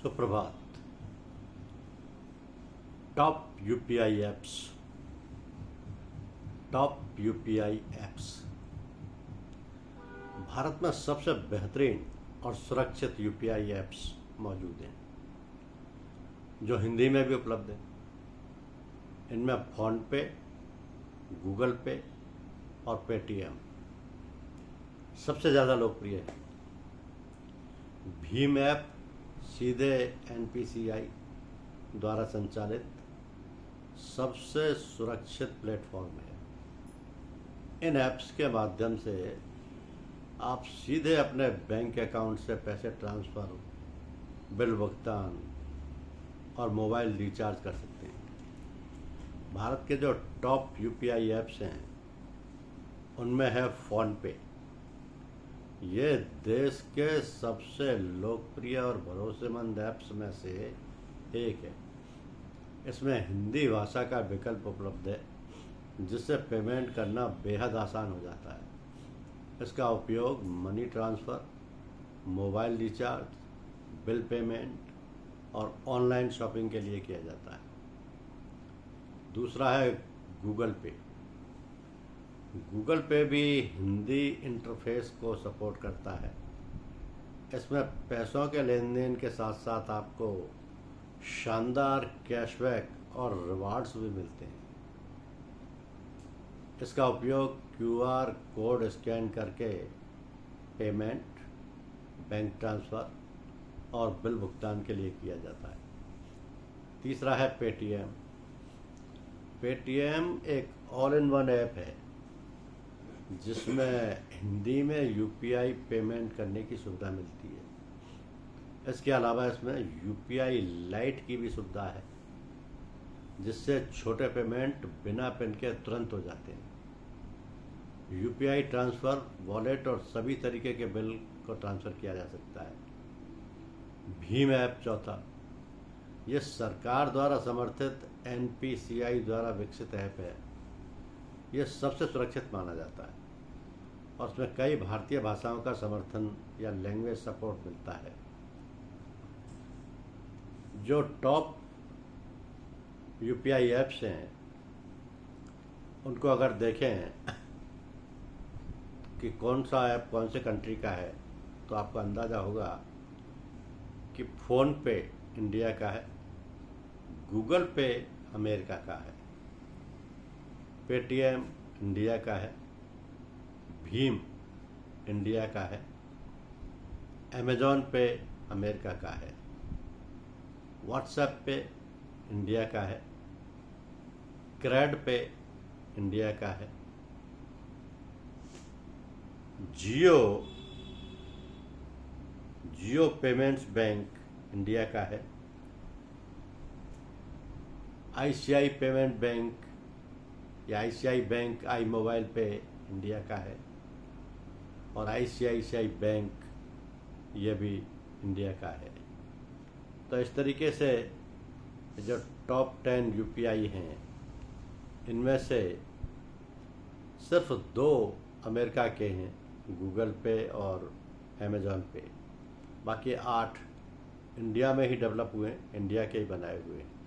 सुप्रभात। Top UPI apps. Bharat में सबसे बेहतरीन और सुरक्षित यूपीआई ऐप्स मौजूद हैं जो हिंदी में भी उपलब्ध हैं। इनमें फोन पे, गूगल पे और पेटीएम सबसे ज़्यादा लोकप्रिय है। भीम ऐप सीधे एनपीसीआई द्वारा संचालित सबसे सुरक्षित प्लेटफॉर्म है। इन ऐप्स के माध्यम से आप सीधे अपने बैंक अकाउंट से पैसे ट्रांसफ़र, बिल भुगतान और मोबाइल रिचार्ज कर सकते हैं। भारत के जो टॉप यूपीआई ऐप्स हैं उनमें है फ़ोन पे। ये देश के सबसे लोकप्रिय और भरोसेमंद ऐप्स में से एक है। इसमें हिंदी भाषा का विकल्प उपलब्ध है जिससे पेमेंट करना बेहद आसान हो जाता है। इसका उपयोग money transfer, mobile recharge, bill payment और ऑनलाइन शॉपिंग के लिए किया जाता है। दूसरा है गूगल पे। गूगल पे भी हिंदी इंटरफेस को सपोर्ट करता है। इसमें पैसों के लेन देन के साथ साथ आपको शानदार कैशबैक और रिवार्ड्स भी मिलते हैं। इसका उपयोग क्यूआर कोड स्कैन करके पेमेंट, बैंक ट्रांसफ़र और बिल भुगतान के लिए किया जाता है। तीसरा है पेटीएम। पेटीएम एक ऑल इन वन ऐप है जिसमें हिंदी में यूपीआई पेमेंट करने की सुविधा मिलती है। इसके अलावा इसमें यूपीआई लाइट की भी सुविधा है जिससे छोटे पेमेंट बिना पिन के तुरंत हो जाते हैं। यूपीआई ट्रांसफ़र, वॉलेट और सभी तरीके के बिल को ट्रांसफ़र किया जा सकता है। भीम ऐप चौथा, ये सरकार द्वारा समर्थित एनपीसीआई द्वारा विकसित ऐप है। यह सबसे सुरक्षित माना जाता है और इसमें कई भारतीय भाषाओं का समर्थन या लैंग्वेज सपोर्ट मिलता है। जो टॉप यूपीआई ऐप्स हैं उनको अगर देखें कि कौन सा ऐप कौन से कंट्री का है तो आपको अंदाज़ा होगा कि फ़ोन पे इंडिया का है, गूगल पे अमेरिका का है, पेटीएम इंडिया का है, भीम इंडिया का है, अमेज़ॉन पे अमेरिका का है, व्हाट्सएप पे इंडिया का है, क्रेड पे इंडिया का है, जियो पेमेंट्स बैंक इंडिया का है, आईसीआई पेमेंट बैंक या आईसीआई बैंक आई मोबाइल पे इंडिया का है और आईसीआईसीआई बैंक ये भी इंडिया का है। तो इस तरीके से जो टॉप 10 यूपीआई हैं इनमें से सिर्फ 2 अमेरिका के हैं, गूगल पे और अमेज़ॉन पे। बाकी 8 इंडिया में ही डेवलप हुए हैं, इंडिया के ही बनाए हुए हैं।